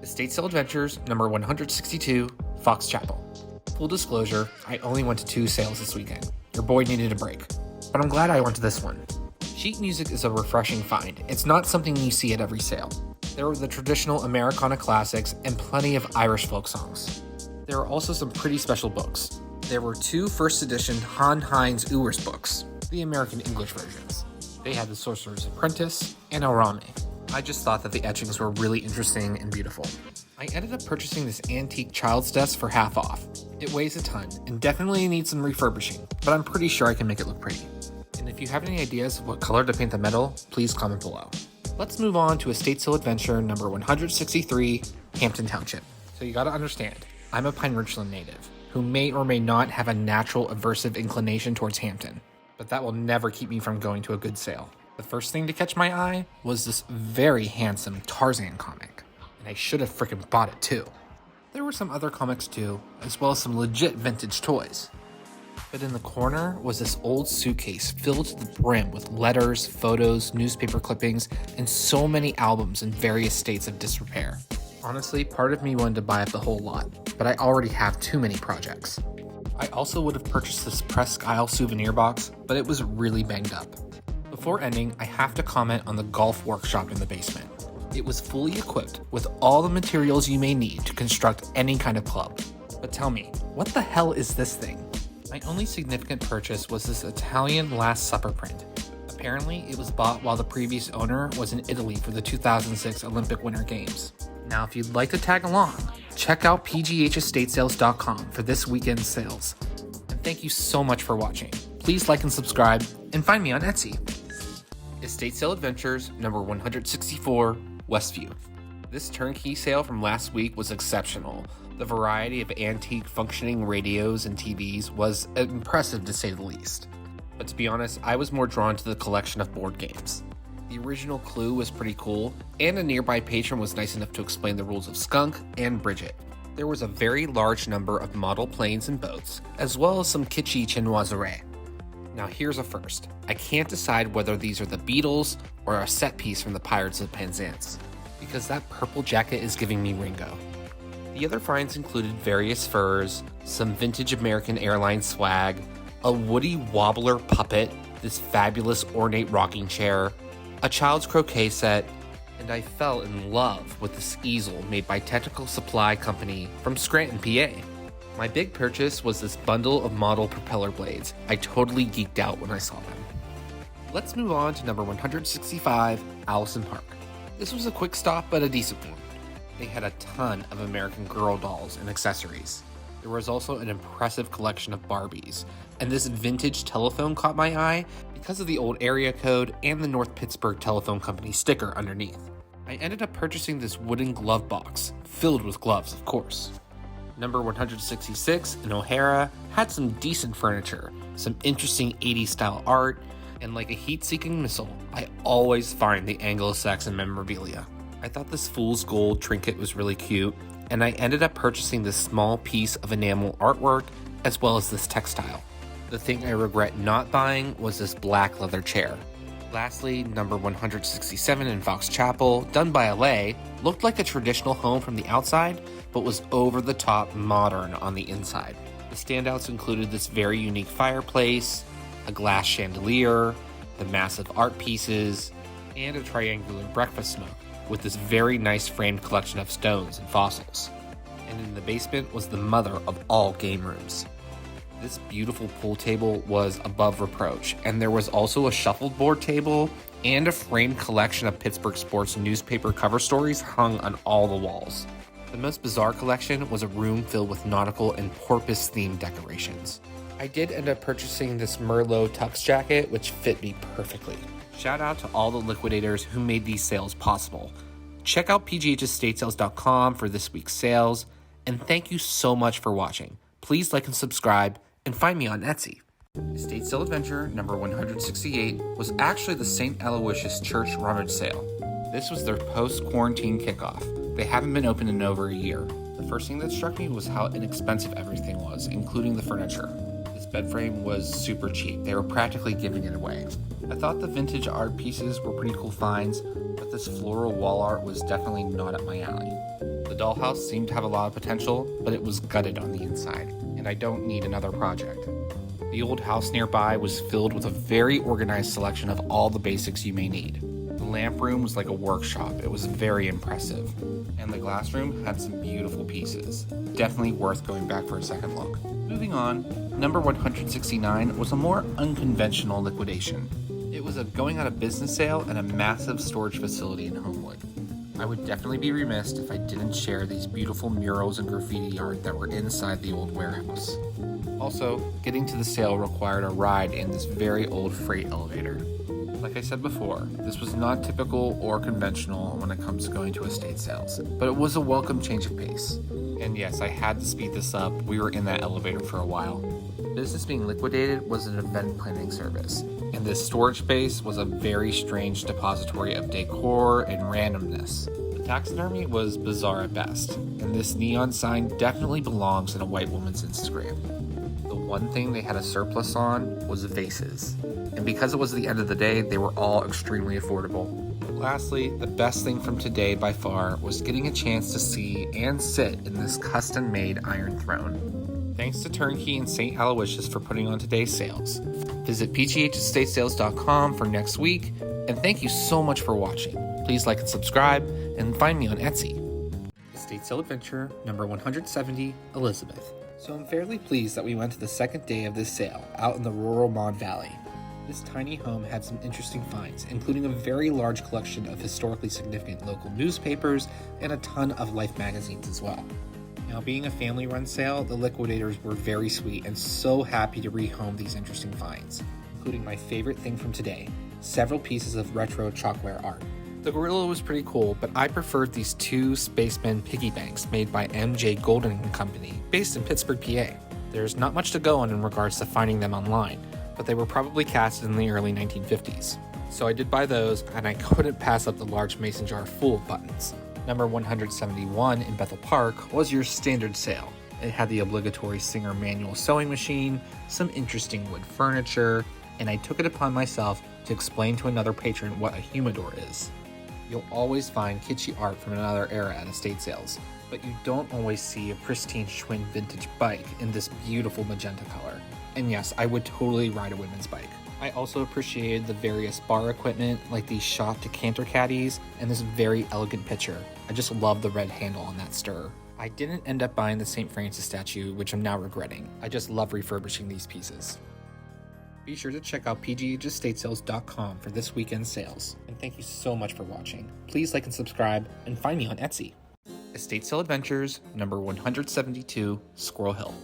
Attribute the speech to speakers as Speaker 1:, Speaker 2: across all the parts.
Speaker 1: Estate Sale Adventures, number 162, Fox Chapel. Full disclosure, I only went to 2 sales this weekend. Your boy needed a break, but I'm glad I went to this one. Sheet music is a refreshing find. It's not something you see at every sale. There were the traditional Americana classics and plenty of Irish folk songs. There were also some pretty special books. There were 2 first edition Han Heinz Ewers books, the American English versions. They had The Sorcerer's Apprentice and El Rame. I just thought that the etchings were really interesting and beautiful. I ended up purchasing this antique child's desk for half off. It weighs a ton and definitely needs some refurbishing, but I'm pretty sure I can make it look pretty. And if you have any ideas of what color to paint the metal, please comment below. Let's move on to Estate Sale Adventure number 163, Hampton Township. So you gotta understand, I'm a Pine Richland native, who may or may not have a natural aversive inclination towards Hampton, but that will never keep me from going to a good sale. The first thing to catch my eye was this very handsome Tarzan comic, and I should have freaking bought it too. There were some other comics too, as well as some legit vintage toys. But in the corner was this old suitcase filled to the brim with letters, photos, newspaper clippings, and so many albums in various states of disrepair. Honestly, part of me wanted to buy up the whole lot, but I already have too many projects. I also would have purchased this Presque Isle souvenir box, but it was really banged up. Before ending, I have to comment on the golf workshop in the basement. It was fully equipped with all the materials you may need to construct any kind of club. But tell me, what the hell is this thing? My only significant purchase was this Italian Last Supper print. Apparently, it was bought while the previous owner was in Italy for the 2006 Olympic Winter Games. Now, if you'd like to tag along, check out pghestatesales.com for this weekend's sales. And thank you so much for watching. Please like and subscribe, and find me on Etsy. Estate Sale Adventures, number 164, Westview. This turnkey sale from last week was exceptional. The variety of antique functioning radios and TVs was impressive to say the least. But to be honest, I was more drawn to the collection of board games. The original Clue was pretty cool, and a nearby patron was nice enough to explain the rules of Skunk and Bridget. There was a very large number of model planes and boats, as well as some kitschy chinoiserie. Now here's a first. I can't decide whether these are the Beatles or a set piece from the Pirates of Penzance, because that purple jacket is giving me Ringo. The other finds included various furs, some vintage American Airlines swag, a Woody Wobbler puppet, this fabulous ornate rocking chair, a child's croquet set, and I fell in love with this easel made by Technical Supply Company from Scranton, PA. My big purchase was this bundle of model propeller blades. I totally geeked out when I saw them. Let's move on to number 165, Allison Park. This was a quick stop, but a decent one. They had a ton of American Girl dolls and accessories. There was also an impressive collection of Barbies, and this vintage telephone caught my eye because of the old area code and the North Pittsburgh Telephone Company sticker underneath. I ended up purchasing this wooden glove box, filled with gloves, of course. Number 166 in O'Hara had some decent furniture, some interesting 80s style art, and like a heat-seeking missile, I always find the Anglo-Saxon memorabilia. I thought this fool's gold trinket was really cute, and I ended up purchasing this small piece of enamel artwork as well as this textile. The thing I regret not buying was this black leather chair. Lastly, number 167 in Fox Chapel, done by LA, looked like a traditional home from the outside, but was over-the-top modern on the inside. The standouts included this very unique fireplace, a glass chandelier, the massive art pieces, and a triangular breakfast nook with this very nice framed collection of stones and fossils. And in the basement was the mother of all game rooms. This beautiful pool table was above reproach, and there was also a shuffleboard table and a framed collection of Pittsburgh sports newspaper cover stories hung on all the walls. The most bizarre collection was a room filled with nautical and porpoise-themed decorations. I did end up purchasing this Merlot tux jacket, which fit me perfectly. Shout out to all the liquidators who made these sales possible. Check out pghestatesales.com for this week's sales, and thank you so much for watching. Please like and subscribe, and find me on Etsy. Estate Sale Adventure number 168 was actually the St. Aloysius Church rummage sale. This was their post-quarantine kickoff. They haven't been open in over a year. The first thing that struck me was how inexpensive everything was, including the furniture. This bed frame was super cheap. They were practically giving it away. I thought the vintage art pieces were pretty cool finds, but this floral wall art was definitely not up my alley. The The dollhouse seemed to have a lot of potential, but it was gutted on the inside, and I don't need another project. The old house nearby was filled with a very organized selection of all the basics you may need. The lamp room was like a workshop. It was very impressive. And the glass room had some beautiful pieces. Definitely worth going back for a second look. Moving on, number 169 was a more unconventional liquidation. It was a going out of business sale and a massive storage facility in Homewood. I would definitely be remiss if I didn't share these beautiful murals and graffiti art that were inside the old warehouse. Also, getting to the sale required a ride in this very old freight elevator. Like I said before, this was not typical or conventional when it comes to going to estate sales, but it was a welcome change of pace. And yes, I had to speed this up. We were in that elevator for a while. Business being liquidated was an event planning service, and this storage space was a very strange depository of decor and randomness. The taxidermy was bizarre at best, and this neon sign definitely belongs in a white woman's Instagram. The one thing they had a surplus on was vases, and because it was the end of the day, they were all extremely affordable. Lastly, the best thing from today by far was getting a chance to see and sit in this custom-made iron throne. Thanks to Turnkey and St. Aloysius for putting on today's sales. Visit pghestatesales.com for next week, and thank you so much for watching. Please like and subscribe, and find me on Etsy. Estate Sale Adventure number 170, Elizabeth. So I'm fairly pleased that we went to the second day of this sale out in the rural Mon Valley. This tiny home had some interesting finds, including a very large collection of historically significant local newspapers and a ton of Life magazines as well. Now, being a family-run sale, the liquidators were very sweet and so happy to rehome these interesting finds, including my favorite thing from today, several pieces of retro chalkware art. The gorilla was pretty cool, but I preferred these two spacemen piggy banks made by MJ Golden & Company, based in Pittsburgh, PA. There's not much to go on in regards to finding them online, but they were probably casted in the early 1950s. So I did buy those, and I couldn't pass up the large mason jar full of buttons. Number 171 in Bethel Park was your standard sale. It had the obligatory Singer manual sewing machine, some interesting wood furniture, and I took it upon myself to explain to another patron what a humidor is. You'll always find kitschy art from another era at estate sales, but you don't always see a pristine Schwinn vintage bike in this beautiful magenta color. And yes, I would totally ride a women's bike. I also appreciated the various bar equipment like these shot decanter caddies and this very elegant pitcher. I just love the red handle on that stir. I didn't end up buying the St. Francis statue, which I'm now regretting. I just love refurbishing these pieces. Be sure to check out pghestatesales.com for this weekend's sales. And thank you so much for watching. Please like and subscribe, and find me on Etsy. Estate Sale Adventures, number 172, Squirrel Hill.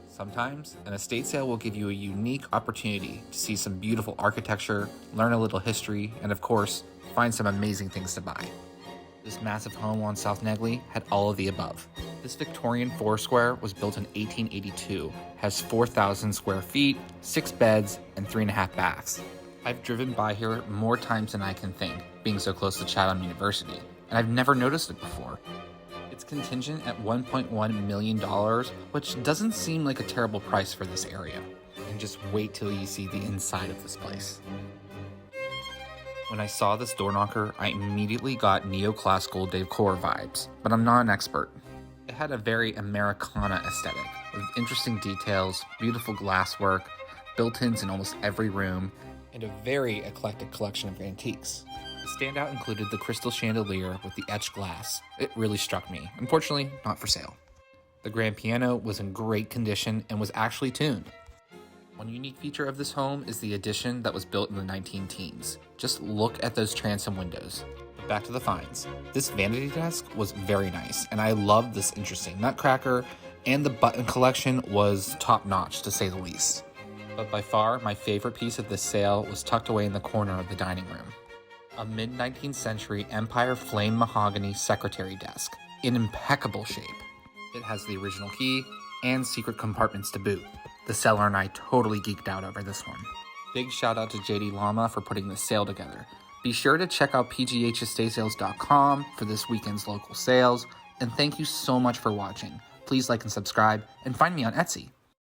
Speaker 1: Sometimes, an estate sale will give you a unique opportunity to see some beautiful architecture, learn a little history, and of course, find some amazing things to buy. This massive home on South Negley had all of the above. This Victorian four-square was built in 1882, has 4,000 square feet, 6 beds, and 3.5 baths. I've driven by here more times than I can think, being so close to Chatham University, and I've never noticed it before. It's contingent at $1.1 million, which doesn't seem like a terrible price for this area. And just wait till you see the inside of this place. When I saw this door knocker, I immediately got neoclassical decor vibes, but I'm not an expert. It had a very Americana aesthetic, with interesting details, beautiful glasswork, built-ins in almost every room, and a very eclectic collection of antiques. The standout included the crystal chandelier with the etched glass. It really struck me. Unfortunately, not for sale. The grand piano was in great condition and was actually tuned. One unique feature of this home is the addition that was built in the 19-teens. Just look at those transom windows. But back to the finds. This vanity desk was very nice, and I loved this interesting nutcracker, and the button collection was top-notch to say the least. But by far, my favorite piece of this sale was tucked away in the corner of the dining room. A mid-19th century Empire flame mahogany secretary desk, in impeccable shape. It has the original key and secret compartments to boot. The seller and I totally geeked out over this one. Big shout out to JD Lama for putting this sale together. Be sure to check out pghestatesales.com for this weekend's local sales, and thank you so much for watching. Please like and subscribe, and find me on Etsy.